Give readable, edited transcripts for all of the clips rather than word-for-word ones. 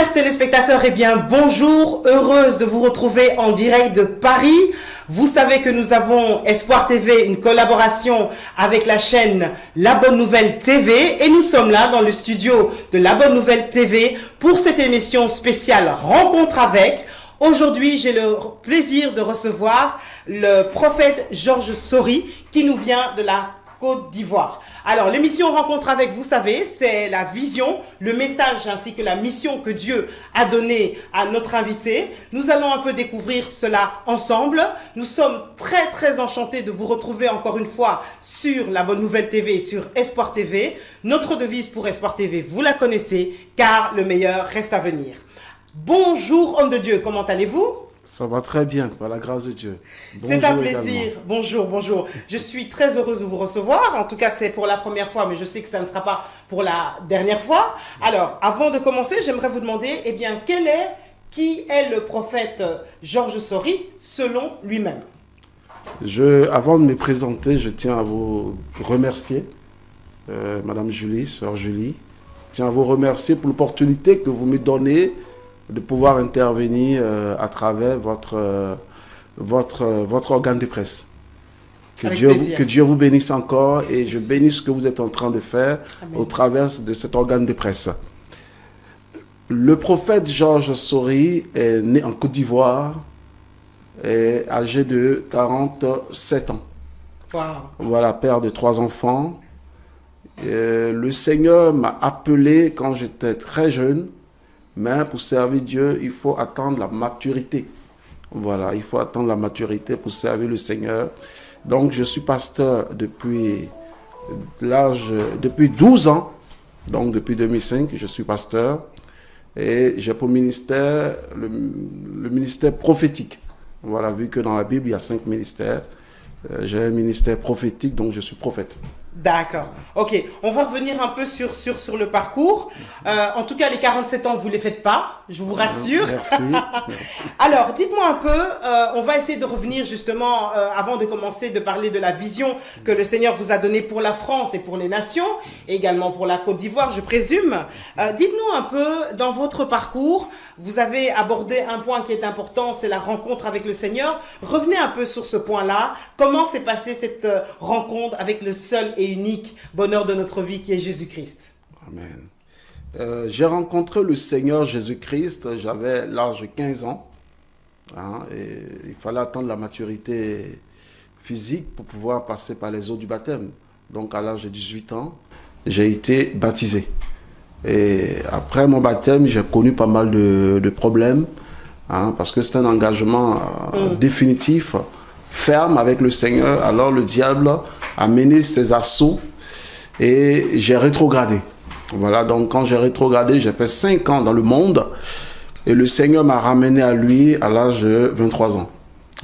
Chers téléspectateurs, eh bien bonjour, heureuse de vous retrouver en direct de Paris. Vous savez que nous avons Espoir TV, une collaboration avec la chaîne La Bonne Nouvelle TV et nous sommes là dans le studio de La Bonne Nouvelle TV pour cette émission spéciale Rencontre avec. Aujourd'hui, j'ai le plaisir de recevoir le prophète Georges Sori qui nous vient de la Côte d'Ivoire. Alors, l'émission Rencontre avec, vous savez, c'est la vision, le message ainsi que la mission que Dieu a donnée à notre invité. Nous allons un peu découvrir cela ensemble. Nous sommes très enchantés de vous retrouver encore une fois sur La Bonne Nouvelle TV et sur Espoir TV. Notre devise pour Espoir TV, vous la connaissez, car le meilleur reste à venir. Bonjour homme de Dieu, comment allez-vous? Ça va très bien, par la grâce de Dieu. C'est un plaisir. Bonjour. Je suis très heureuse de vous recevoir. En tout cas, c'est pour la première fois, mais je sais que ça ne sera pas pour la dernière fois. Alors, avant de commencer, j'aimerais vous demander, eh bien, qui est le prophète Georges Sori selon lui-même? Avant de me présenter, je tiens à vous remercier, Madame Julie, Sœur Julie. Je tiens à vous remercier pour l'opportunité que vous me donnez de pouvoir intervenir à travers votre organe de presse. Que Dieu vous bénisse encore et je bénisse ce que vous êtes en train de faire. Amen. Au travers de cet organe de presse. Le prophète Georges Sori est né en Côte d'Ivoire et âgé de 47 ans. Wow. Voilà, père de 3 enfants. Le Seigneur m'a appelé quand j'étais très jeune. Mais pour servir Dieu, il faut attendre la maturité. Voilà, il faut attendre la maturité pour servir le Seigneur. Donc, je suis pasteur depuis 12 ans. Donc, depuis 2005, je suis pasteur. Et j'ai pour ministère le ministère prophétique. Voilà, vu que dans la Bible, il y a 5 ministères. J'ai un ministère prophétique, donc je suis prophète. D'accord. Ok, on va revenir un peu sur le parcours. En tout cas, les 47 ans, vous ne les faites pas, je vous rassure. Merci. Alors, dites-moi un peu, on va essayer de revenir justement, avant de commencer de parler de la vision que le Seigneur vous a donnée pour la France et pour les nations, et également pour la Côte d'Ivoire, je présume. Dites-nous un peu, dans votre parcours, vous avez abordé un point qui est important, c'est la rencontre avec le Seigneur. Revenez un peu sur ce point-là. Comment s'est passée cette rencontre avec le seul et unique bonheur de notre vie qui est Jésus-Christ? Amen. J'ai rencontré le Seigneur Jésus-Christ, j'avais l'âge de 15 ans. Et il fallait attendre la maturité physique pour pouvoir passer par les eaux du baptême. Donc à l'âge de 18 ans, j'ai été baptisé. Et après mon baptême, j'ai connu pas mal de problèmes, parce que c'est un engagement définitif, ferme avec le Seigneur. Alors le diable a mené ses assauts et j'ai rétrogradé. Voilà, donc quand j'ai rétrogradé, j'ai fait 5 ans dans le monde et le Seigneur m'a ramené à lui à l'âge de 23 ans.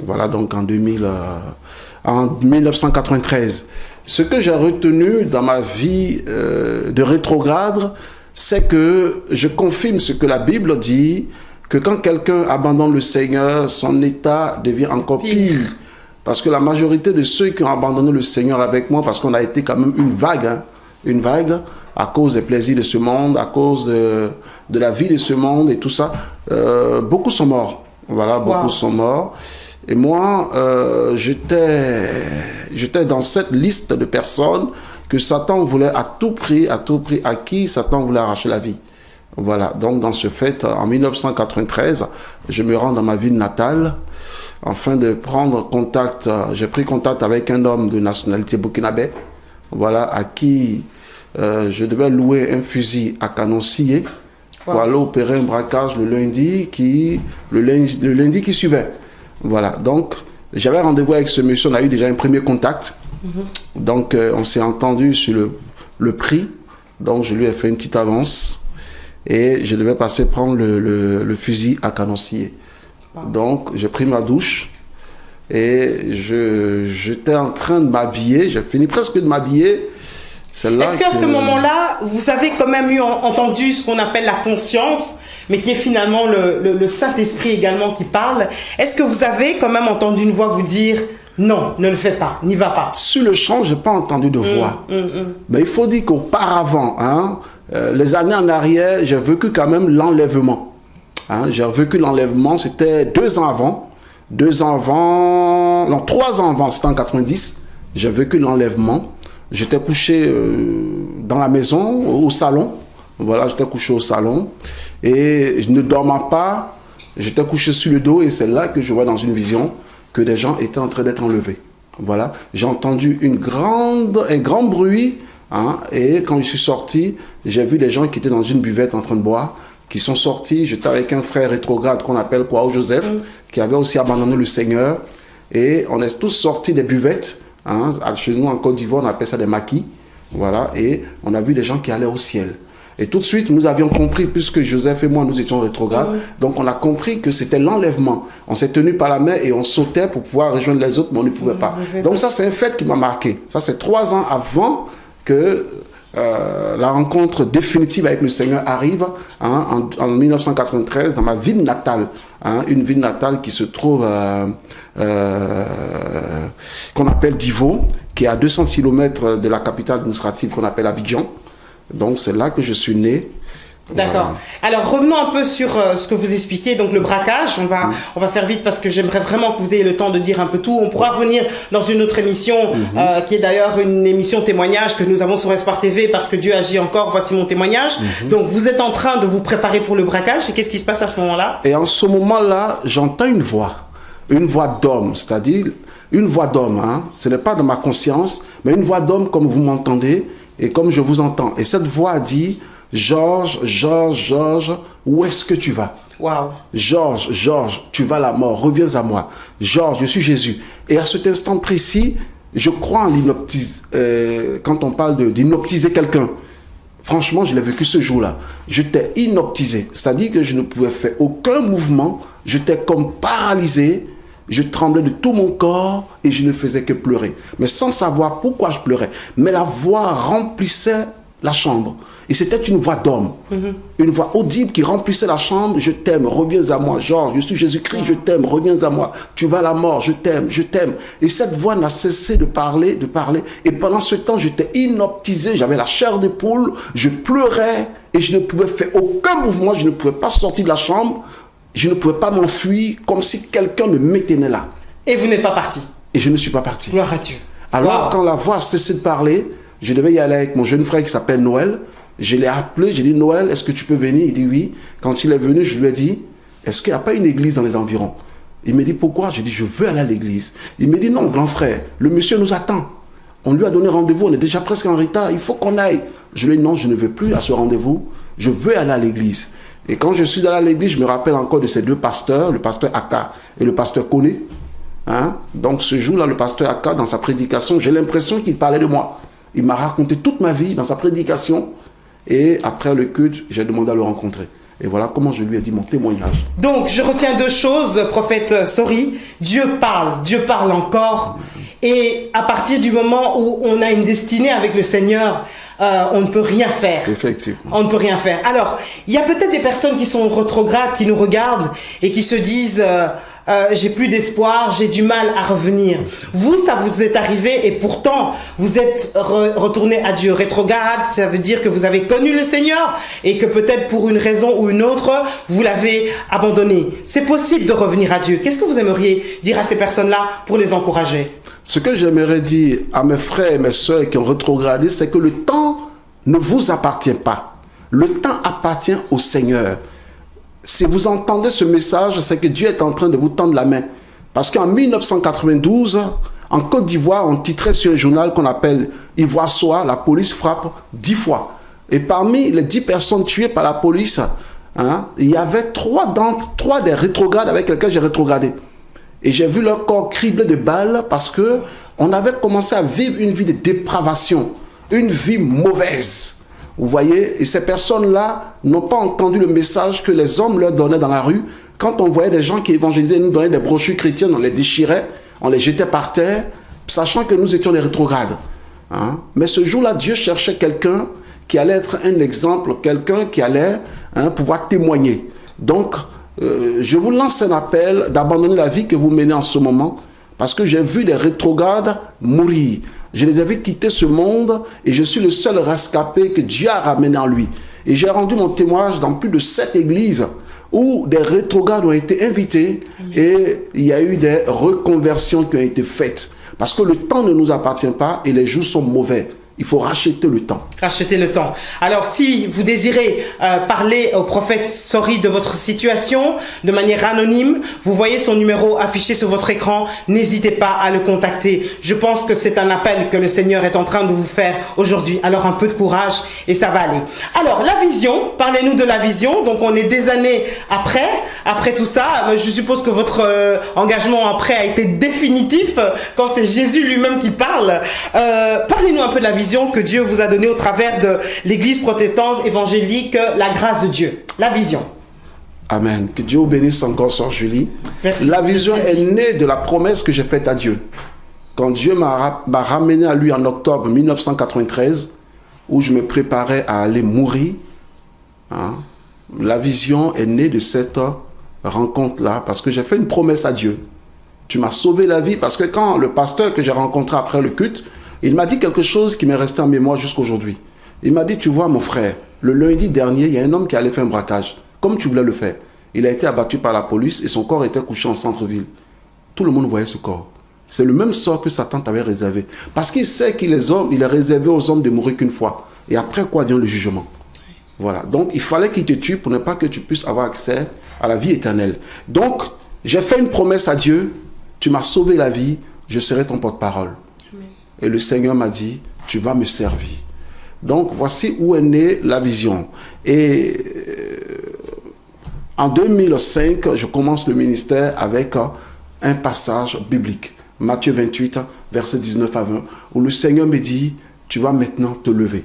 Voilà, donc en 1993. Ce que j'ai retenu dans ma vie de rétrograde, c'est que je confirme ce que la Bible dit, que quand quelqu'un abandonne le Seigneur, son état devient encore pire. Parce que la majorité de ceux qui ont abandonné le Seigneur avec moi, parce qu'on a été quand même une vague, à cause des plaisirs de ce monde, à cause de la vie de ce monde et tout ça, beaucoup sont morts. Voilà, beaucoup sont morts. Et moi, j'étais dans cette liste de personnes que Satan voulait à tout prix, à qui Satan voulait arracher la vie. Voilà, donc dans ce fait, en 1993, je me rends dans ma ville natale, afin de prendre contact. J'ai pris contact avec un homme de nationalité burkinabé, voilà, à qui je devais louer un fusil à canon scié pour aller opérer un braquage le lundi qui suivait. Voilà, donc j'avais rendez-vous avec ce monsieur, on a eu déjà un premier contact. Donc on s'est entendu sur le prix, donc je lui ai fait une petite avance et je devais passer prendre le fusil à canon scié. Donc, j'ai pris ma douche et j'étais en train de m'habiller. J'ai fini presque de m'habiller. Est-ce qu'à ce moment-là, vous avez quand même entendu ce qu'on appelle la conscience, mais qui est finalement le Saint-Esprit également qui parle? Est-ce que vous avez quand même entendu une voix vous dire « Non, ne le fais pas, n'y va pas ». Sur le champ, je n'ai pas entendu de voix. Mais il faut dire qu'auparavant, les années en arrière, j'ai vécu quand même l'enlèvement. Hein. J'ai vécu l'enlèvement, c'était 2 ans avant. 2 ans avant, non, 3 ans avant, c'était en 90. J'ai vécu l'enlèvement. J'étais couché dans la maison, au salon. Voilà, j'étais couché au salon. Et je ne dormais pas. J'étais couché sur le dos et c'est là que je vois dans une vision que des gens étaient en train d'être enlevés. Voilà, j'ai entendu un grand bruit, hein, et quand je suis sorti, j'ai vu des gens qui étaient dans une buvette en train de boire, qui sont sortis. J'étais avec un frère rétrograde qu'on appelle Kwao Joseph, qui avait aussi abandonné le Seigneur, et on est tous sortis des buvettes, hein, chez nous en Côte d'Ivoire on appelle ça des maquis, voilà, et on a vu des gens qui allaient au ciel. Et tout de suite, nous avions compris, puisque Joseph et moi, nous étions rétrogrades, donc on a compris que c'était l'enlèvement. On s'est tenu par la main et on sautait pour pouvoir rejoindre les autres, mais on ne pouvait pas. Donc ça, c'est un fait qui m'a marqué. Ça, c'est 3 ans avant que la rencontre définitive avec le Seigneur arrive, hein, en 1993, dans ma ville natale. Hein, une ville natale qui se trouve, qu'on appelle Divo, qui est à 200 km de la capitale administrative qu'on appelle Abidjan. Donc c'est là que je suis né. D'accord. Voilà. Alors revenons un peu sur ce que vous expliquez, donc le braquage. On va faire vite parce que j'aimerais vraiment que vous ayez le temps de dire un peu tout. On pourra revenir dans une autre émission qui est d'ailleurs une émission témoignage que nous avons sur Espoir TV parce que Dieu agit encore. Voici mon témoignage. Donc vous êtes en train de vous préparer pour le braquage. Et qu'est-ce qui se passe à ce moment-là? Et en ce moment-là, j'entends une voix d'homme, c'est-à-dire une voix d'homme. Hein. Ce n'est pas de ma conscience, mais une voix d'homme comme vous m'entendez. Et comme je vous entends. Et cette voix dit, Georges, où est-ce que tu vas? Wow. Georges, tu vas à la mort, reviens à moi. Georges, je suis Jésus. Et à cet instant précis, je crois en l'inoptise. Quand on parle d'inoptiser quelqu'un, franchement, je l'ai vécu ce jour-là. J'étais inoptisé. C'est-à-dire que je ne pouvais faire aucun mouvement. J'étais comme paralysé. Je tremblais de tout mon corps et je ne faisais que pleurer. Mais sans savoir pourquoi je pleurais. Mais la voix remplissait la chambre. Et c'était une voix d'homme. Une voix audible qui remplissait la chambre. Je t'aime, reviens à moi. Georges, je suis Jésus-Christ, je t'aime, reviens à moi. Tu vas à la mort, je t'aime, je t'aime. Et cette voix n'a cessé de parler. Et pendant ce temps, j'étais inoptisé. J'avais la chair de poule. Je pleurais et je ne pouvais faire aucun mouvement. Je ne pouvais pas sortir de la chambre. Je ne pouvais pas m'enfuir comme si quelqu'un me maintenait là. Et vous n'êtes pas parti? Et je ne suis pas parti. Gloire à Dieu. Alors, quand la voix a cessé de parler, je devais y aller avec mon jeune frère qui s'appelle Noël. Je l'ai appelé, j'ai dit, Noël, est-ce que tu peux venir? Il dit oui. Quand il est venu, je lui ai dit, est-ce qu'il n'y a pas une église dans les environs? Il me dit, pourquoi? J'ai dit, je veux aller à l'église. Il me dit, non, grand frère, le monsieur nous attend. On lui a donné rendez-vous, on est déjà presque en retard, il faut qu'on aille. Je lui ai dit, non, je ne vais plus à ce rendez-vous, je veux aller à l'église. Et quand je suis allé à l'église, je me rappelle encore de ces 2 pasteurs, le pasteur Aka et le pasteur Kone. Hein? Donc ce jour-là, le pasteur Aka, dans sa prédication, j'ai l'impression qu'il parlait de moi. Il m'a raconté toute ma vie dans sa prédication. Et après le culte, j'ai demandé à le rencontrer. Et voilà comment je lui ai dit mon témoignage. Donc je retiens 2 choses, prophète Sori. Dieu parle encore. Et à partir du moment où on a une destinée avec le Seigneur, on ne peut rien faire. Effectivement. On ne peut rien faire. Alors, il y a peut-être des personnes qui sont rétrogrades, qui nous regardent et qui se disent j'ai plus d'espoir, j'ai du mal à revenir. Vous, ça vous est arrivé et pourtant, vous êtes retourné à Dieu. Rétrograde, ça veut dire que vous avez connu le Seigneur et que peut-être pour une raison ou une autre, vous l'avez abandonné. C'est possible de revenir à Dieu. Qu'est-ce que vous aimeriez dire à ces personnes-là pour les encourager? Ce que j'aimerais dire à mes frères et mes soeurs qui ont rétrogradé, c'est que le temps ne vous appartient pas. Le temps appartient au Seigneur. Si vous entendez ce message, c'est que Dieu est en train de vous tendre la main. Parce qu'en 1992, en Côte d'Ivoire, on titrait sur un journal qu'on appelle Ivoire Soir, la police frappe 10 fois. Et parmi les 10 personnes tuées par la police, hein, il y avait 3 des rétrogrades avec lesquels j'ai rétrogradé. Et j'ai vu leur corps criblé de balles parce que on avait commencé à vivre une vie de dépravation, une vie mauvaise. Vous voyez, et ces personnes-là n'ont pas entendu le message que les hommes leur donnaient dans la rue. Quand on voyait des gens qui évangélisaient, nous donnaient des brochures chrétiennes, on les déchirait, on les jetait par terre, sachant que nous étions des rétrogrades. Hein? Mais ce jour-là, Dieu cherchait quelqu'un qui allait être un exemple, quelqu'un qui allait pouvoir témoigner. Donc, je vous lance un appel d'abandonner la vie que vous menez en ce moment, parce que j'ai vu des rétrogrades mourir. Je les ai vus quitter ce monde et je suis le seul rescapé que Dieu a ramené en lui. Et j'ai rendu mon témoignage dans plus de 7 églises où des rétrogrades ont été invités et il y a eu des reconversions qui ont été faites. Parce que le temps ne nous appartient pas et les jours sont mauvais. Il faut racheter le temps. Racheter le temps. Alors, si vous désirez parler au prophète Sori de votre situation de manière anonyme, vous voyez son numéro affiché sur votre écran. N'hésitez pas à le contacter. Je pense que c'est un appel que le Seigneur est en train de vous faire aujourd'hui. Alors, un peu de courage et ça va aller. Alors, la vision. Parlez-nous de la vision. Donc, on est des années après tout ça. Je suppose que votre engagement après a été définitif quand c'est Jésus lui-même qui parle. Parlez-nous un peu de la vision que Dieu vous a donnée au travers de l'église protestante évangélique, la grâce de Dieu. La vision. Amen. Que Dieu vous bénisse encore, Sœur Julie. Merci. La vision est née de la promesse que j'ai faite à Dieu. Quand Dieu m'a ramené à lui en octobre 1993, où je me préparais à aller mourir, hein, la vision est née de cette rencontre-là, parce que j'ai fait une promesse à Dieu. Tu m'as sauvé la vie, parce que quand le pasteur que j'ai rencontré après le culte, il m'a dit quelque chose qui m'est resté en mémoire jusqu'à aujourd'hui. Il m'a dit, tu vois mon frère, le lundi dernier, il y a un homme qui allait faire un braquage, comme tu voulais le faire. Il a été abattu par la police et son corps était couché en centre-ville. Tout le monde voyait ce corps. C'est le même sort que Satan t'avait réservé. Parce qu'il sait qu'il est réservé aux hommes de mourir qu'une fois. Et après quoi vient le jugement. Voilà. Donc il fallait qu'il te tue pour ne pas que tu puisses avoir accès à la vie éternelle. Donc j'ai fait une promesse à Dieu, tu m'as sauvé la vie, je serai ton porte-parole. Et le Seigneur m'a dit, tu vas me servir. Donc, voici où est née la vision. Et en 2005, je commence le ministère avec un passage biblique. Matthieu 28, versets 19 à 20, où le Seigneur me dit, tu vas maintenant te lever.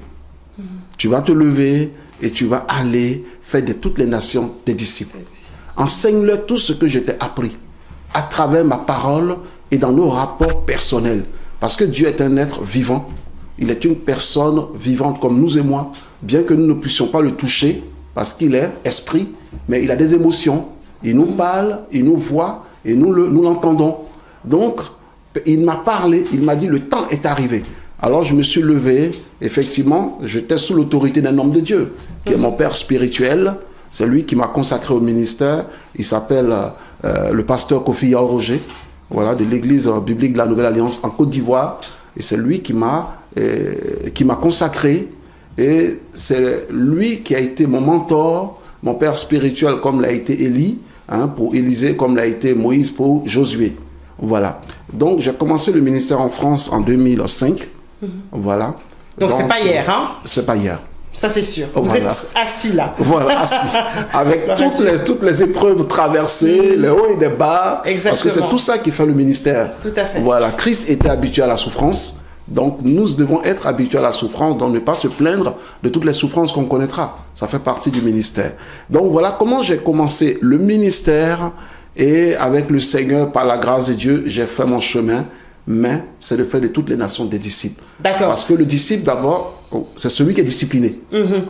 Tu vas te lever et tu vas aller faire de toutes les nations des disciples. Enseigne-leur tout ce que je t'ai appris à travers ma parole et dans nos rapports personnels. Parce que Dieu est un être vivant. Il est une personne vivante comme nous et moi. Bien que nous ne puissions pas le toucher, parce qu'il est esprit, mais il a des émotions. Il nous parle, il nous voit, et nous l'entendons. Donc, il m'a parlé, il m'a dit, le temps est arrivé. Alors je me suis levé, effectivement, j'étais sous l'autorité d'un homme de Dieu, qui est mon père spirituel. C'est lui qui m'a consacré au ministère. Il s'appelle le pasteur Kofi Roger. Voilà, de l'église biblique de la Nouvelle Alliance en Côte d'Ivoire. Et c'est lui qui m'a consacré. Et c'est lui qui a été mon mentor, mon père spirituel comme l'a été Élie, hein, pour Élisée, comme l'a été Moïse pour Josué. Voilà. Donc j'ai commencé le ministère en France en 2005. Voilà. Donc c'est pas hier, hein? C'est pas hier. Ça, c'est sûr. Vous êtes assis là. Voilà, assis. Avec toutes les épreuves traversées, les hauts et les bas. Exactement. Parce que c'est tout ça qui fait le ministère. Tout à fait. Voilà, Christ était habitué à la souffrance. Donc, nous devons être habitués à la souffrance, donc ne pas se plaindre de toutes les souffrances qu'on connaîtra. Ça fait partie du ministère. Donc, voilà comment j'ai commencé le ministère. Et avec le Seigneur, par la grâce de Dieu, j'ai fait mon chemin. Mais c'est de faire de toutes les nations des disciples. D'accord. Parce que le disciple, d'abord, c'est celui qui est discipliné.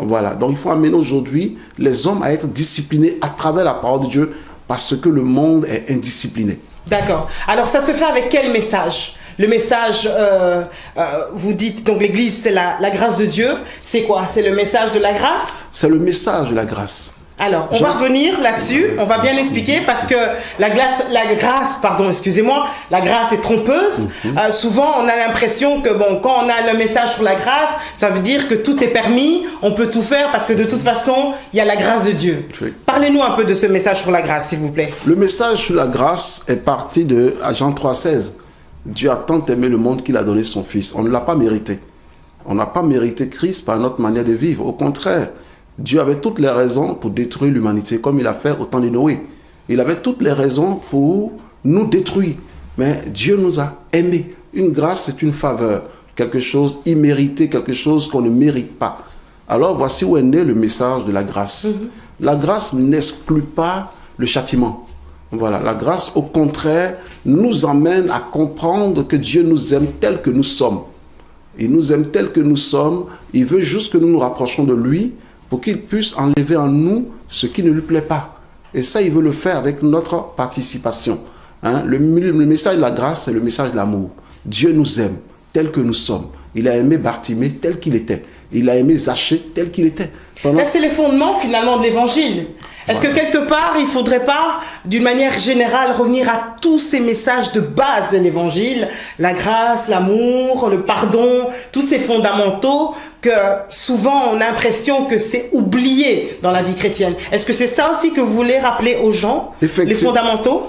Voilà. Donc, il faut amener aujourd'hui les hommes à être disciplinés à travers la parole de Dieu parce que le monde est indiscipliné. D'accord. Alors, ça se fait avec quel message? Le message, vous dites, donc l'Église, c'est la grâce de Dieu. C'est quoi? C'est le message de la grâce? C'est le message de la grâce. Alors, on va revenir là-dessus, on va bien expliquer parce que la grâce est trompeuse. Souvent, on a l'impression que bon, quand on a le message sur la grâce, ça veut dire que tout est permis, on peut tout faire parce que de toute façon, il y a la grâce de Dieu. Oui. Parlez-nous un peu de ce message sur la grâce, s'il vous plaît. Le message sur la grâce est parti de Jean 3,16. Dieu a tant aimé le monde qu'il a donné son Fils. On ne l'a pas mérité. On n'a pas mérité Christ par notre manière de vivre. Au contraire, Dieu avait toutes les raisons pour détruire l'humanité, comme il a fait au temps de Noé. Il avait toutes les raisons pour nous détruire. Mais Dieu nous a aimés. Une grâce, c'est une faveur. Quelque chose immérité, quelque chose qu'on ne mérite pas. Alors, voici où est né le message de la grâce. La grâce n'exclut pas le châtiment. Voilà, la grâce, au contraire, nous emmène à comprendre que Dieu nous aime tel que nous sommes. Il nous aime tel que nous sommes. Il veut juste que nous nous rapprochions de lui pour qu'il puisse enlever en nous ce qui ne lui plaît pas. Et ça, il veut le faire avec notre participation. Hein? Le message de la grâce, c'est le message de l'amour. Dieu nous aime tel que nous sommes. Il a aimé Bartimée tel qu'il était. Il a aimé Zachée tel qu'il était. Là, c'est le fondement finalement de l'évangile. Est-ce que quelque part, il ne faudrait pas, d'une manière générale, revenir à tous ces messages de base de l'Évangile, la grâce, l'amour, le pardon, tous ces fondamentaux que souvent on a l'impression que c'est oublié dans la vie chrétienne. Est-ce que c'est ça aussi que vous voulez rappeler aux gens, les fondamentaux?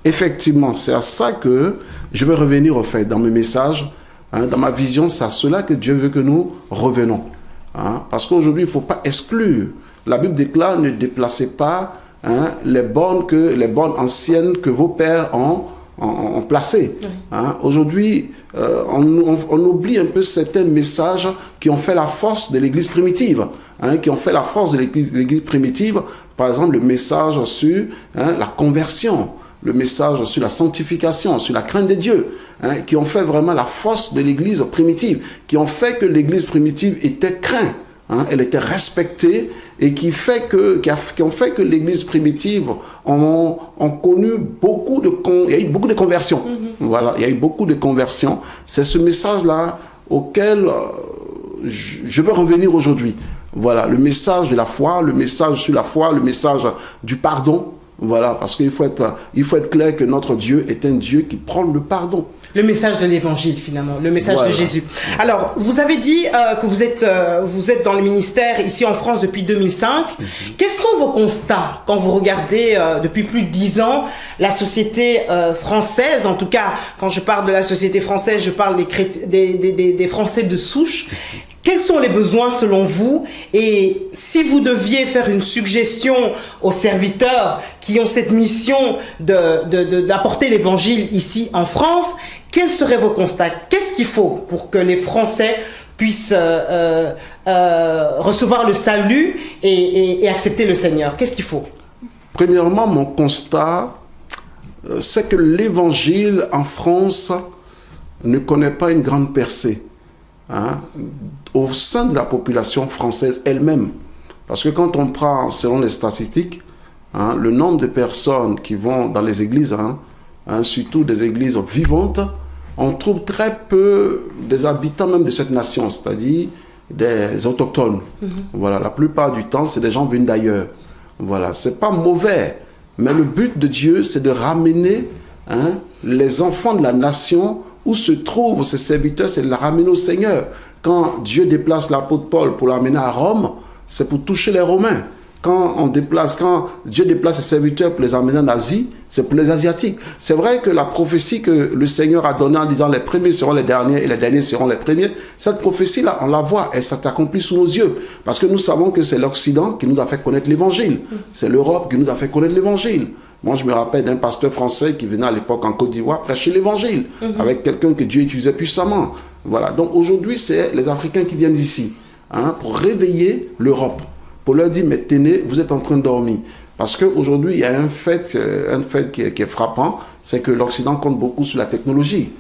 Effectivement, c'est à ça que je vais revenir au fait dans mes messages. Dans ma vision, c'est à cela que Dieu veut que nous revenons. Parce qu'aujourd'hui, il ne faut pas exclure. La Bible déclare, ne déplacez pas les bornes anciennes que vos pères ont placées. Oui. Aujourd'hui, on oublie un peu certains messages qui ont fait la force de l'Église primitive. Qui ont fait la force de l'Église primitive. Par exemple, le message sur la conversion, le message sur la sanctification, sur la crainte de Dieu, qui ont fait vraiment la force de l'Église primitive, qui ont fait que l'Église primitive était crainte. Elle était respectée et qui ont fait que l'Église primitive ont connu il y a eu beaucoup de conversions. Voilà, il y a eu beaucoup de conversions. C'est ce message-là auquel je veux revenir aujourd'hui. Voilà, le message de la foi, le message sur la foi, le message du pardon. Voilà, parce qu'il faut être clair que notre Dieu est un Dieu qui prend le pardon. Le message de l'Évangile, finalement, le message de Jésus. Alors, vous avez dit que vous êtes dans le ministère ici en France depuis 2005. Quels sont vos constats quand vous regardez depuis plus de 10 ans la société française? En tout cas, quand je parle de la société française, je parle des Français de souche. Quels sont les besoins selon vous? Et si vous deviez faire une suggestion aux serviteurs qui ont cette mission d'apporter l'évangile ici en France, quels seraient vos constats? Qu'est-ce qu'il faut pour que les Français puissent recevoir le salut et accepter le Seigneur? Qu'est-ce qu'il faut? Premièrement, mon constat, c'est que l'évangile en France ne connaît pas une grande percée. Au sein de la population française elle-même. Parce que quand on prend, selon les statistiques, le nombre de personnes qui vont dans les églises, surtout des églises vivantes, on trouve très peu des habitants même de cette nation, c'est-à-dire des autochtones. Voilà, la plupart du temps, c'est des gens venus d'ailleurs. Voilà, c'est pas mauvais, mais le but de Dieu, c'est de ramener les enfants de la nation où se trouvent ses serviteurs, c'est de la ramener au Seigneur. Quand Dieu déplace l'apôtre Paul pour l'amener à Rome, c'est pour toucher les Romains. Quand Dieu déplace ses serviteurs pour les amener en Asie, c'est pour les Asiatiques. C'est vrai que la prophétie que le Seigneur a donnée en disant les premiers seront les derniers et les derniers seront les premiers, cette prophétie-là, on la voit et ça s'accomplit sous nos yeux. Parce que nous savons que c'est l'Occident qui nous a fait connaître l'Évangile. C'est l'Europe qui nous a fait connaître l'Évangile. Moi, je me rappelle d'un pasteur français qui venait à l'époque en Côte d'Ivoire prêcher l'Évangile avec quelqu'un que Dieu utilisait puissamment. Voilà. Donc aujourd'hui, c'est les Africains qui viennent d'ici pour réveiller l'Europe, pour leur dire, mais tenez, vous êtes en train de dormir. Parce qu'aujourd'hui, il y a un fait qui est frappant, c'est que l'Occident compte beaucoup sur la technologie.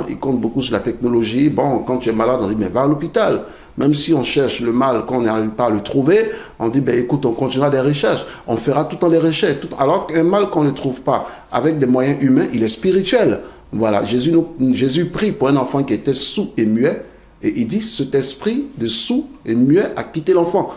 Il compte beaucoup sur la technologie. Bon, quand tu es malade, on dit, mais va à l'hôpital. Même si on cherche le mal, quand on n'arrive pas à le trouver, on dit, ben, écoute, on continuera des recherches. On fera tout le temps les recherches. Alors qu'un mal qu'on ne trouve pas avec des moyens humains, il est spirituel. Voilà, Jésus prie pour un enfant qui était sourd et muet. Et il dit, cet esprit de sourd et muet a quitté l'enfant.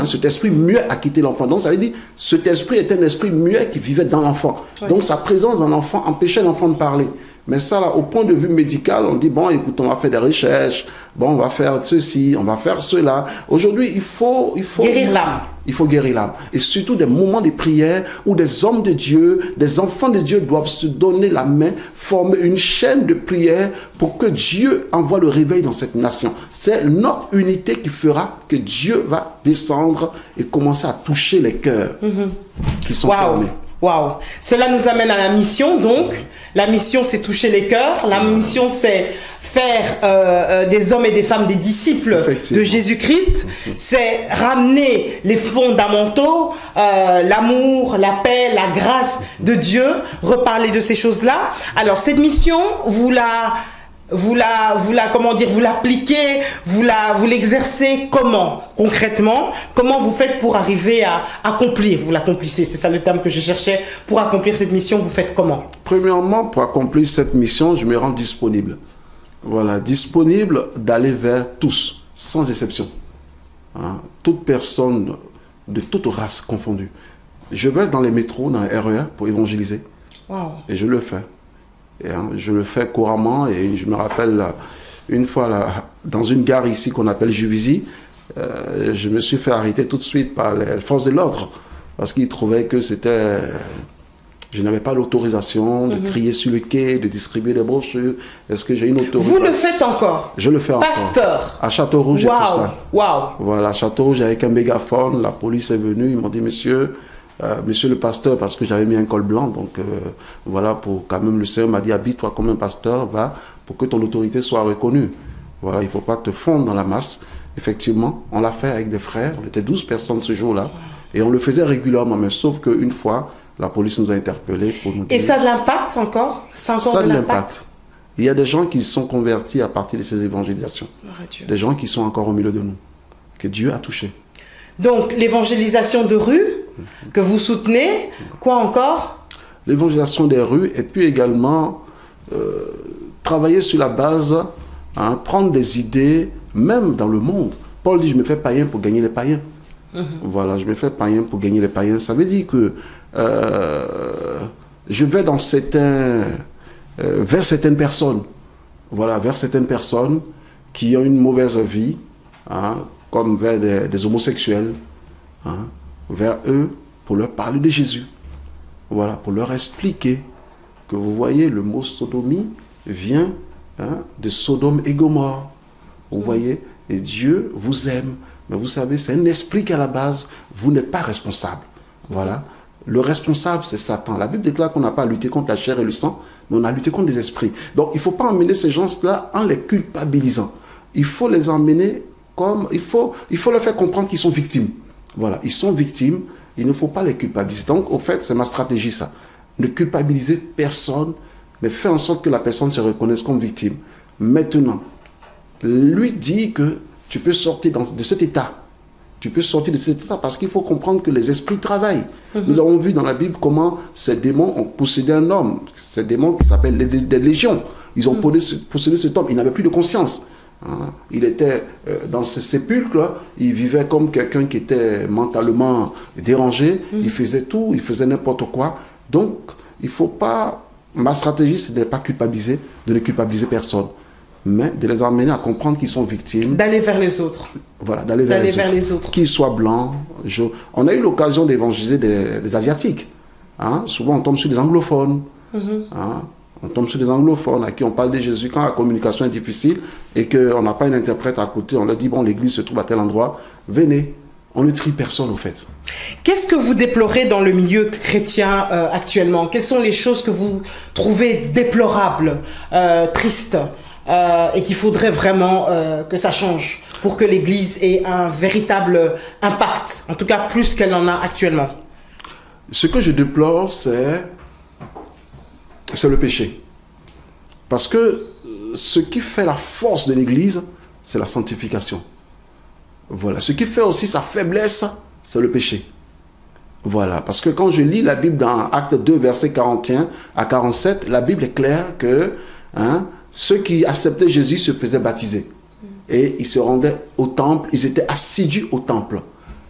Cet esprit muet a quitté l'enfant. Donc, ça veut dire, cet esprit était un esprit muet qui vivait dans l'enfant. Donc, sa présence dans l'enfant empêchait l'enfant de parler. Mais ça, là, au point de vue médical, on dit, bon, écoute, on va faire des recherches, bon, on va faire ceci, on va faire cela. Aujourd'hui, il faut guérir l'âme. Il faut guérir l'âme. Et surtout des moments de prière où des hommes de Dieu, des enfants de Dieu doivent se donner la main, former une chaîne de prière pour que Dieu envoie le réveil dans cette nation. C'est notre unité qui fera que Dieu va descendre et commencer à toucher les cœurs qui sont fermés. Waouh! Cela nous amène à la mission, donc. La mission, c'est toucher les cœurs. La mission, c'est faire des hommes et des femmes des disciples de Jésus-Christ. C'est ramener les fondamentaux, l'amour, la paix, la grâce de Dieu, reparler de ces choses-là. Alors, cette mission, vous l'appliquez, vous l'exercez comment, concrètement? Comment vous faites pour arriver à accomplir? Vous l'accomplissez, c'est ça le terme que je cherchais. Pour accomplir cette mission, vous faites comment? Premièrement, pour accomplir cette mission, je me rends disponible. Voilà, disponible d'aller vers tous, sans exception. Toute personne de toute race confondue. Je vais dans les métros, dans les RER pour évangéliser. Wow. Et je le fais. Et, je le fais couramment. Et je me rappelle une fois là, dans une gare ici qu'on appelle Juvisy, je me suis fait arrêter tout de suite par les forces de l'ordre parce qu'ils trouvaient que c'était... Je n'avais pas l'autorisation de crier sur le quai, de distribuer des brochures. Est-ce que j'ai une autorisation? Vous le faites encore? Je le fais encore. Pasteur? À Château-Rouge, wow. et tout ça. Wow. Voilà, à Château-Rouge, avec un mégaphone, la police est venue, ils m'ont dit, monsieur le pasteur, parce que j'avais mis un col blanc, donc voilà, pour quand même, le Seigneur m'a dit, habille-toi comme un pasteur, va, pour que ton autorité soit reconnue. Voilà, il ne faut pas te fondre dans la masse. Effectivement, on l'a fait avec des frères, on était 12 personnes ce jour-là, et on le faisait régulièrement, mais sauf qu'une fois, la police nous a interpellés pour nous dire... Et ça a de l'impact encore? Ça a encore ça de l'impact? Il y a des gens qui se sont convertis à partir de ces évangélisations. Des gens qui sont encore au milieu de nous, que Dieu a touchés. Donc, l'évangélisation de rue, que vous soutenez, quoi encore? L'évangélisation des rues, et puis également travailler sur la base, prendre des idées, même dans le monde. Paul dit, je me fais païen pour gagner les païens. Voilà, je me fais païen pour gagner les païens. Ça veut dire que je vais dans vers certaines personnes. Voilà, vers certaines personnes qui ont une mauvaise vie, comme vers des homosexuels, vers eux, pour leur parler de Jésus. Voilà, pour leur expliquer que vous voyez, le mot sodomie vient de Sodome et Gomorrhe. Vous voyez, et Dieu vous aime. Mais vous savez, c'est un esprit qu'à la base, vous n'êtes pas responsable. Voilà. Le responsable, c'est Satan. La Bible déclare qu'on n'a pas à lutter contre la chair et le sang, mais on a lutté contre des esprits. Donc, il ne faut pas emmener ces gens-là en les culpabilisant. Il faut les emmener comme... Il faut leur faire comprendre qu'ils sont victimes. Voilà, ils sont victimes, il ne faut pas les culpabiliser. Donc, au fait, c'est ma stratégie, ça. Ne culpabiliser personne, mais faire en sorte que la personne se reconnaisse comme victime. Maintenant, lui dit que tu peux sortir de cet état. Tu peux sortir de cet état parce qu'il faut comprendre que les esprits travaillent. Nous avons vu dans la Bible comment ces démons ont possédé un homme. Ces démons qui s'appellent des légions. Ils ont possédé cet homme. Il n'avait plus de conscience. Il était dans ce sépulcre. Il vivait comme quelqu'un qui était mentalement dérangé. Il faisait tout. Il faisait n'importe quoi. Donc, il ne faut pas... Ma stratégie, c'est de ne pas culpabiliser, de ne culpabiliser personne, mais de les amener à comprendre qu'ils sont victimes. D'aller vers les autres. Voilà, d'aller vers les autres. Qu'ils soient blancs, jaunes. On a eu l'occasion d'évangéliser des Asiatiques. Souvent, on tombe sur des anglophones. On tombe sur des anglophones à qui on parle de Jésus quand la communication est difficile et qu'on n'a pas une interprète à côté. On leur dit, bon, l'église se trouve à tel endroit. Venez. On ne trie personne, au fait. Qu'est-ce que vous déplorez dans le milieu chrétien actuellement? Quelles sont les choses que vous trouvez déplorables, tristes et qu'il faudrait vraiment que ça change pour que l'Église ait un véritable impact, en tout cas plus qu'elle en a actuellement? Ce que je déplore, c'est le péché. Parce que ce qui fait la force de l'Église, c'est la sanctification. Voilà. Ce qui fait aussi sa faiblesse, c'est le péché. Voilà. Parce que quand je lis la Bible dans Acte 2, versets 41 à 47, la Bible est claire que ceux qui acceptaient Jésus se faisaient baptiser. Et ils se rendaient au temple, ils étaient assidus au temple.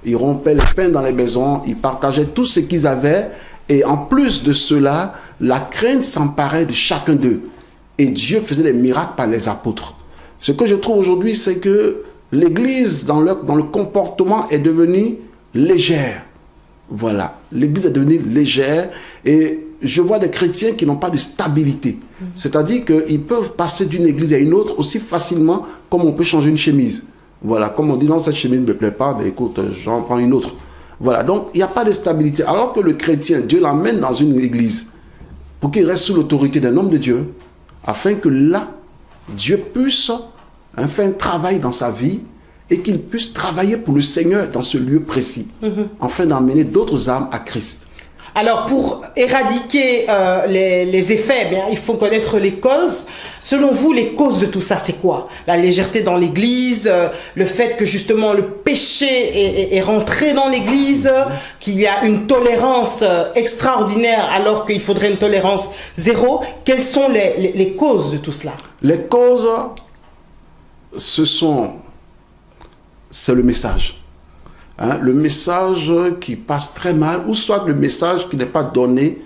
Ils rompaient les pains dans les maisons, ils partageaient tout ce qu'ils avaient. Et en plus de cela, la crainte s'emparait de chacun d'eux. Et Dieu faisait des miracles par les apôtres. Ce que je trouve aujourd'hui, c'est que l'Église, dans le comportement, est devenue légère. Voilà. L'Église est devenue légère et je vois des chrétiens qui n'ont pas de stabilité. C'est-à-dire qu'ils peuvent passer d'une église à une autre aussi facilement comme on peut changer une chemise. Voilà. Comme on dit, non, cette chemise ne me plaît pas, ben écoute, j'en prends une autre. Voilà. Donc, il n'y a pas de stabilité. Alors que le chrétien, Dieu l'emmène dans une église pour qu'il reste sous l'autorité d'un homme de Dieu, afin que là, Dieu puisse faire un travail dans sa vie et qu'il puisse travailler pour le Seigneur dans ce lieu précis, afin d'emmener d'autres âmes à Christ. Alors, pour éradiquer les effets, bien, il faut connaître les causes. Selon vous, les causes de tout ça, c'est quoi? La légèreté dans l'Église, le fait que justement le péché est rentré dans l'Église, qu'il y a une tolérance extraordinaire alors qu'il faudrait une tolérance zéro. Quelles sont les causes de tout cela? Les causes, c'est le message. hein, le message qui passe très mal, ou soit le message qui n'est pas donné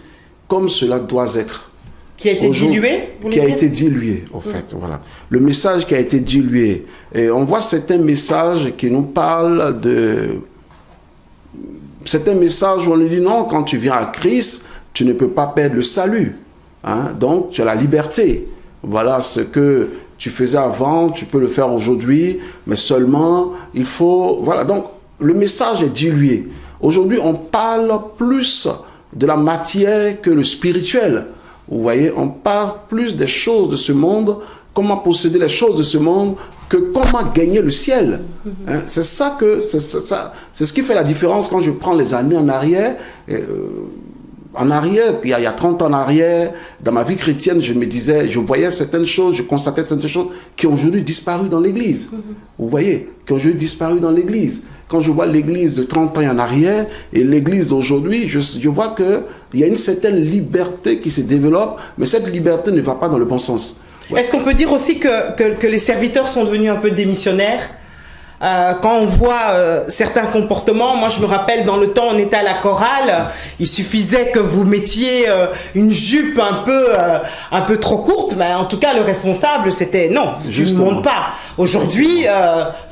comme cela doit être. Qui a été dilué, vous Qui a été dilué, en fait, voilà. Le message qui a été dilué. Et on voit certains messages qui nous parlent de... Certains messages où on nous dit non, quand tu viens à Christ, tu ne peux pas perdre le salut. Hein? Donc, tu as la liberté. Voilà ce que tu faisais avant, tu peux le faire aujourd'hui, mais seulement, il faut... Voilà, donc, le message est dilué. Aujourd'hui, on parle plus de la matière que le spirituel. Vous voyez, on parle plus des choses de ce monde, comment posséder les choses de ce monde, que comment gagner le ciel. Hein? C'est ça que, c'est ce qui fait la différence quand je prends les années en arrière. Il y a 30 ans en arrière, dans ma vie chrétienne, je me disais, je voyais certaines choses, je constatais certaines choses qui ont aujourd'hui disparu dans l'église. Vous voyez, qui ont aujourd'hui disparu dans l'église. Quand je vois l'église de 30 ans en arrière et l'église d'aujourd'hui, je vois qu'il y a une certaine liberté qui se développe, mais cette liberté ne va pas dans le bon sens. Ouais. Est-ce qu'on peut dire aussi que les serviteurs sont devenus un peu démissionnaires? Quand on voit certains comportements, moi je me rappelle dans le temps on était à la chorale, il suffisait que vous mettiez une jupe un peu trop courte, mais en tout cas le responsable c'était non, tu ne montes pas. Aujourd'hui,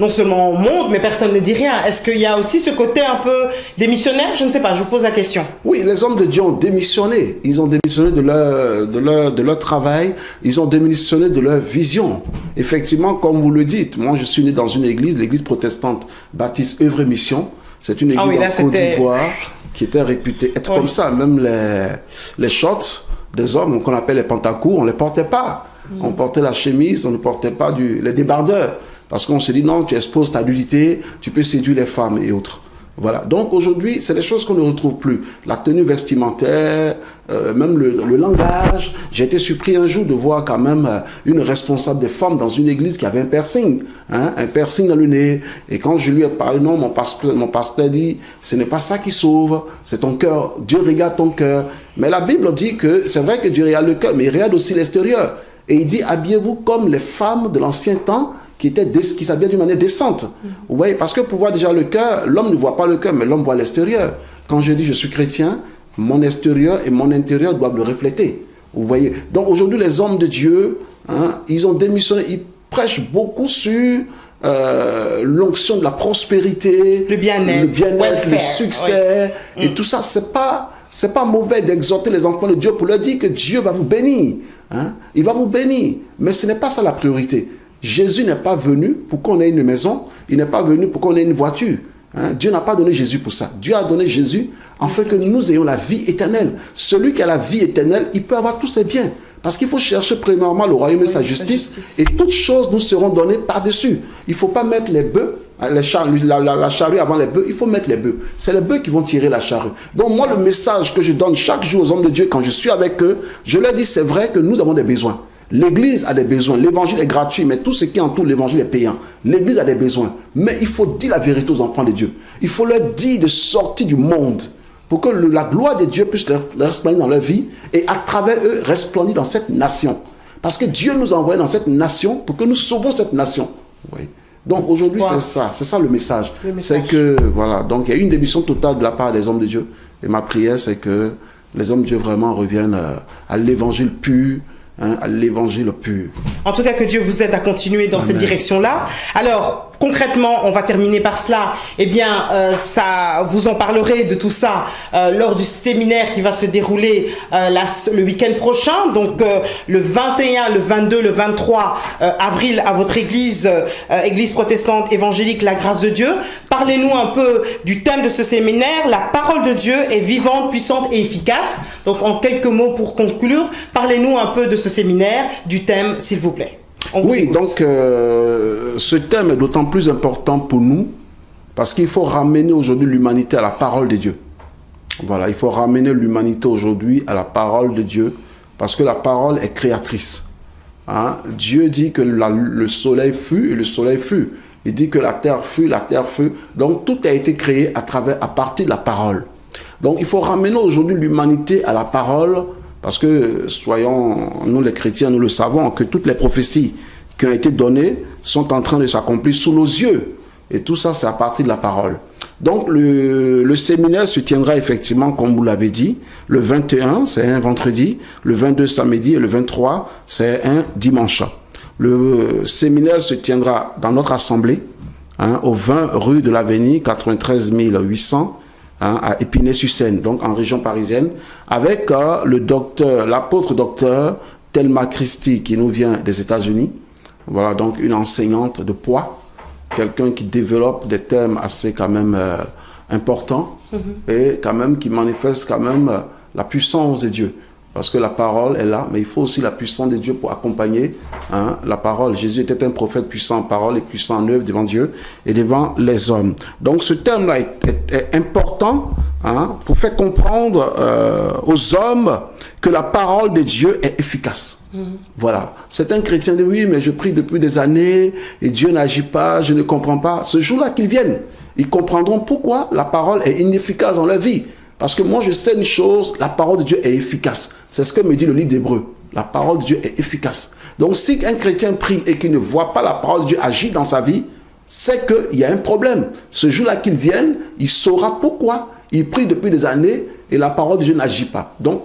non seulement on monte, mais personne ne dit rien. Est-ce qu'il y a aussi ce côté un peu démissionnaire? Je ne sais pas, je vous pose la question. Oui, les hommes de Dieu ont démissionné. Ils ont démissionné de leur travail, ils ont démissionné de leur vision. Effectivement, comme vous le dites, moi je suis né dans une église, l'église protestante baptiste Œuvre et Mission. C'est une église en Côte d'Ivoire qui était réputée être comme ça. Même les shorts des hommes qu'on appelle les pantacourts, on ne les portait pas. On portait la chemise, on ne portait pas les débardeurs. Parce qu'on se dit non, tu exposes ta nudité, tu peux séduire les femmes et autres. Voilà. Donc aujourd'hui, c'est des choses qu'on ne retrouve plus. La tenue vestimentaire, même le langage. J'ai été surpris un jour de voir quand même une responsable des femmes dans une église qui avait un piercing. Hein, un piercing dans le nez. Et quand je lui ai parlé, non, mon pasteur dit, ce n'est pas ça qui sauve, c'est ton cœur. Dieu regarde ton cœur. Mais la Bible dit que c'est vrai que Dieu regarde le cœur, mais il regarde aussi l'extérieur. Et il dit, habillez-vous comme les femmes de l'ancien temps qui s'habillaient d'une manière décente. Vous voyez, parce que pour voir déjà le cœur, l'homme ne voit pas le cœur, mais l'homme voit l'extérieur. Quand je dis je suis chrétien, mon extérieur et mon intérieur doivent le refléter. Vous voyez. Donc aujourd'hui, les hommes de Dieu, hein, ils ont démissionné, ils prêchent beaucoup sur l'onction de la prospérité, le bien-être, le succès, oui. Et tout ça, c'est pas mauvais d'exhorter les enfants de Dieu pour leur dire que Dieu va vous bénir. Hein? Il va vous bénir, mais ce n'est pas ça la priorité. Jésus n'est pas venu pour qu'on ait une maison, il n'est pas venu pour qu'on ait une voiture. Hein? Dieu n'a pas donné Jésus pour ça. Dieu a donné Jésus afin que nous ayons la vie éternelle. Celui qui a la vie éternelle, il peut avoir tous ses biens. Parce qu'il faut chercher premièrement le royaume et sa justice, et toutes choses nous seront données par-dessus. Il ne faut pas mettre les bœufs, la charrue avant les bœufs, il faut mettre les bœufs. C'est les bœufs qui vont tirer la charrue. Donc moi, le message que je donne chaque jour aux hommes de Dieu, quand je suis avec eux, je leur dis, c'est vrai que nous avons des besoins. L'Église a des besoins. L'évangile est gratuit, mais tout ce qui entoure l'évangile est payant. L'Église a des besoins. Mais il faut dire la vérité aux enfants de Dieu. Il faut leur dire de sortir du monde pour que la gloire de Dieu puisse leur resplendir dans leur vie et à travers eux resplendir dans cette nation. Parce que Dieu nous a envoyés dans cette nation pour que nous sauvons cette nation. Oui. Donc aujourd'hui, c'est ça le message. C'est que, voilà, donc il y a une démission totale de la part des hommes de Dieu. Et ma prière, c'est que les hommes de Dieu vraiment reviennent à l'évangile pur, hein, à l'évangile pur. En tout cas, que Dieu vous aide à continuer dans cette direction-là. Alors, concrètement, on va terminer par cela. Eh bien, vous en parlerez de tout ça lors du séminaire qui va se dérouler le week-end prochain. Donc, le 21, le 22, le 23 avril à votre église, église protestante évangélique La Grâce de Dieu. Parlez-nous un peu du thème de ce séminaire. La parole de Dieu est vivante, puissante et efficace. Donc, en quelques mots pour conclure, parlez-nous un peu de ce séminaire, du thème, s'il vous plaît. Oui, donc ce thème est d'autant plus important pour nous parce qu'il faut ramener aujourd'hui l'humanité à la parole de Dieu. Voilà, il faut ramener l'humanité aujourd'hui à la parole de Dieu parce que la parole est créatrice. Hein? Dieu dit que le soleil fut et le soleil fut. Il dit que la terre fut, la terre fut. Donc tout a été créé à partir de la parole. Donc il faut ramener aujourd'hui l'humanité à la parole. Parce que, nous les chrétiens, nous le savons, que toutes les prophéties qui ont été données sont en train de s'accomplir sous nos yeux. Et tout ça, c'est à partir de la parole. Donc, le séminaire se tiendra effectivement, comme vous l'avez dit, le 21, c'est un vendredi, le 22 samedi et le 23, c'est un dimanche. Le séminaire se tiendra dans notre assemblée, au 20 rue de l'Avenue, 93 800, à Épinay-sur-Seine, donc en région parisienne, avec l'apôtre docteur Thelma Christie, qui nous vient des États-Unis. Voilà, donc une enseignante de poids, quelqu'un qui développe des thèmes assez quand même importants et quand même qui manifeste quand même la puissance de Dieu. Parce que la parole est là, mais il faut aussi la puissance de Dieu pour accompagner la parole. Jésus était un prophète puissant en parole et puissant en œuvre devant Dieu et devant les hommes. Donc ce thème-là est important pour faire comprendre aux hommes que la parole de Dieu est efficace. Voilà. Certains chrétiens disent, oui, mais je prie depuis des années et Dieu n'agit pas, je ne comprends pas. Ce jour-là qu'ils viennent, ils comprendront pourquoi la parole est inefficace dans leur vie. Parce que moi, je sais une chose, la parole de Dieu est efficace. C'est ce que me dit le livre d'Hébreux. La parole de Dieu est efficace. Donc, si un chrétien prie et qu'il ne voit pas la parole de Dieu agir dans sa vie, c'est qu'il y a un problème. Ce jour-là qu'il vienne, il saura pourquoi il prie depuis des années et la parole de Dieu n'agit pas. Donc,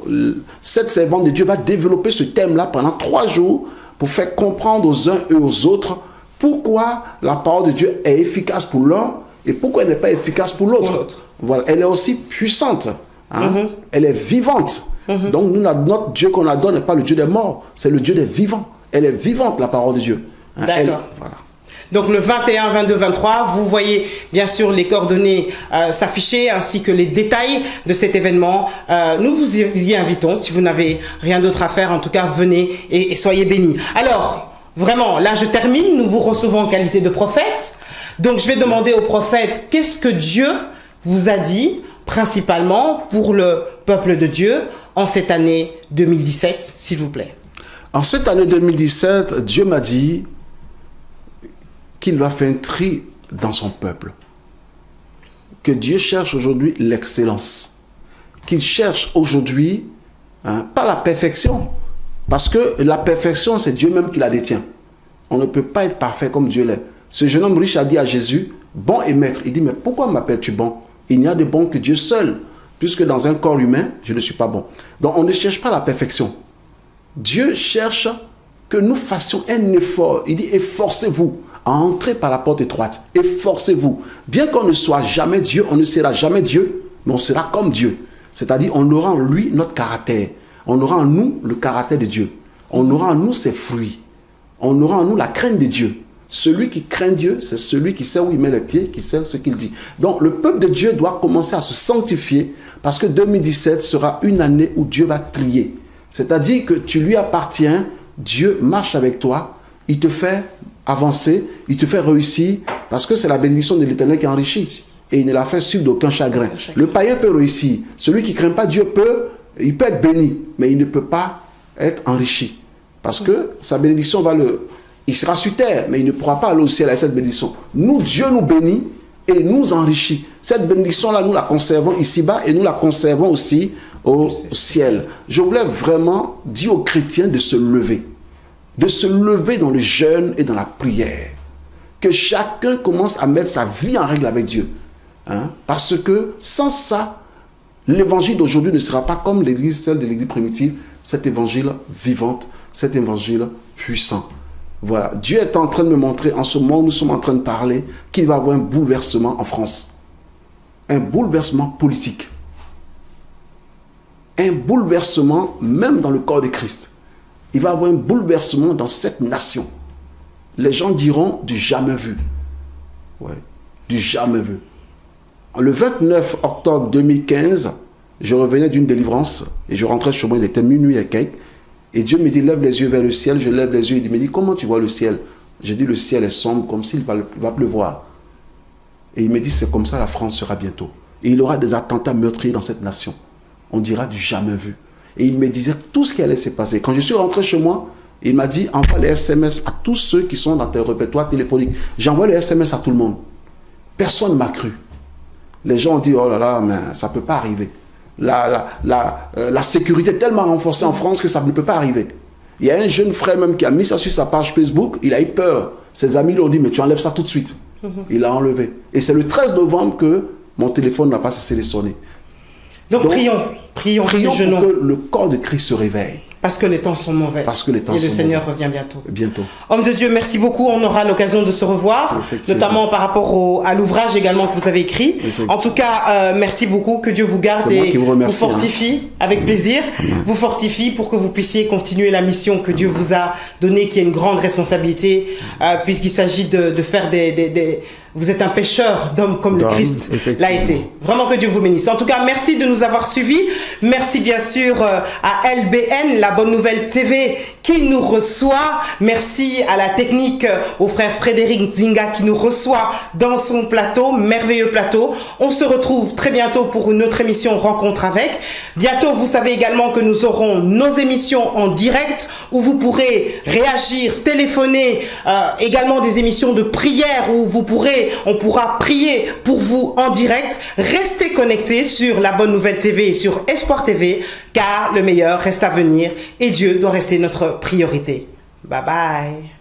cette servante de Dieu va développer ce thème-là pendant 3 jours pour faire comprendre aux uns et aux autres pourquoi la parole de Dieu est efficace pour l'un et pourquoi elle n'est pas efficace pour l'autre. Voilà, elle est aussi puissante. Elle est vivante. Donc, notre Dieu qu'on adore n'est pas le Dieu des morts, c'est le Dieu des vivants. Elle est vivante, la parole de Dieu. D'accord. Voilà. Donc le 21, 22, 23, vous voyez bien sûr les coordonnées s'afficher ainsi que les détails de cet événement. Nous vous y invitons, si vous n'avez rien d'autre à faire, en tout cas venez et soyez bénis. Alors, vraiment, là je termine, nous vous recevons en qualité de prophète. Donc je vais demander au prophète, qu'est-ce que Dieu vous a dit principalement pour le peuple de Dieu en cette année 2017, s'il vous plaît. En cette année 2017, Dieu m'a dit qu'il va faire un tri dans son peuple. Que Dieu cherche aujourd'hui l'excellence. Qu'il cherche aujourd'hui, pas la perfection. Parce que la perfection, c'est Dieu même qui la détient. On ne peut pas être parfait comme Dieu l'est. Ce jeune homme riche a dit à Jésus, bon et maître. Il dit, mais pourquoi m'appelles-tu bon? Il n'y a de bon que Dieu seul. Puisque dans un corps humain, je ne suis pas bon. Donc on ne cherche pas la perfection. Dieu cherche que nous fassions un effort. Il dit, efforcez-vous à entrer par la porte étroite. Efforcez-vous. Bien qu'on ne soit jamais Dieu, on ne sera jamais Dieu, mais on sera comme Dieu. C'est-à-dire, on aura en lui notre caractère. On aura en nous le caractère de Dieu. On aura en nous ses fruits. On aura en nous la crainte de Dieu. Celui qui craint Dieu, c'est celui qui sait où il met les pieds, qui sait ce qu'il dit. Donc, le peuple de Dieu doit commencer à se sanctifier parce que 2017 sera une année où Dieu va trier. C'est-à-dire que tu lui appartiens, Dieu marche avec toi, il te fait avancer, il te fait réussir parce que c'est la bénédiction de l'Éternel qui enrichit et il ne la fait suivre d'aucun chagrin. Le païen peut réussir. Celui qui ne craint pas Dieu il peut être béni, mais il ne peut pas être enrichi parce que sa bénédiction il sera sur terre, mais il ne pourra pas aller au ciel avec cette bénédiction. Nous, Dieu nous bénit et nous enrichit. Cette bénédiction-là, nous la conservons ici-bas et nous la conservons aussi au ciel. Je voulais vraiment dire aux chrétiens de se lever dans le jeûne et dans la prière. Que chacun commence à mettre sa vie en règle avec Dieu. Parce que sans ça, l'évangile d'aujourd'hui ne sera pas comme celle de l'église primitive, cet évangile vivante, cet évangile puissant. Voilà, Dieu est en train de me montrer, en ce moment où nous sommes en train de parler, qu'il va y avoir un bouleversement en France. Un bouleversement politique. Un bouleversement même dans le corps de Christ. Il va y avoir un bouleversement dans cette nation. Les gens diront du jamais vu. Ouais, du jamais vu. Le 29 octobre 2015, je revenais d'une délivrance et je rentrais chez moi, il était minuit et quelques. Et Dieu me dit, lève les yeux vers le ciel. Je lève les yeux. Il me dit, comment tu vois le ciel? J'ai dit, le ciel est sombre, comme s'il va pleuvoir. Et il me dit, c'est comme ça la France sera bientôt. Et il y aura des attentats meurtriers dans cette nation. On dira du jamais vu. Et il me disait tout ce qui allait se passer. Quand je suis rentré chez moi, il m'a dit, envoie les SMS à tous ceux qui sont dans tes répertoires téléphoniques. J'envoie les SMS à tout le monde. Personne ne m'a cru. Les gens ont dit, oh là là, mais ça ne peut pas arriver. La sécurité est tellement renforcée en France que ça ne peut pas arriver. Il y a un jeune frère même qui a mis ça sur sa page Facebook, il a eu peur. Ses amis lui ont dit, mais tu enlèves ça tout de suite. Il l'a enlevé. Et c'est le 13 novembre qu'il mon téléphone n'a pas cessé de sonner. Donc prions prions pour que le corps de Christ se réveille. Parce que les temps sont mauvais. Parce que les temps sont mauvais. Et le Seigneur revient bientôt. Bientôt. Homme de Dieu, merci beaucoup. On aura l'occasion de se revoir, notamment par rapport à l'ouvrage également que vous avez écrit. En tout cas, merci beaucoup. Que Dieu vous garde et vous fortifie avec plaisir. Vous fortifie pour que vous puissiez continuer la mission que Dieu vous a donnée, qui est une grande responsabilité, puisqu'il s'agit de faire Vous êtes un pêcheur d'hommes comme le Christ l'a été. Vraiment que Dieu vous bénisse. En tout cas, merci de nous avoir suivis. Merci bien sûr à LBN, la Bonne Nouvelle TV, qui nous reçoit. Merci à la technique, au frère Frédéric Zinga qui nous reçoit dans son plateau, merveilleux plateau. On se retrouve très bientôt pour une autre émission Rencontre avec. Bientôt, vous savez également que nous aurons nos émissions en direct où vous pourrez réagir, téléphoner, également des émissions de prière où on pourra prier pour vous en direct. Restez connectés sur la Bonne Nouvelle TV et sur Espoir TV, car le meilleur reste à venir et Dieu doit rester notre priorité. Bye bye.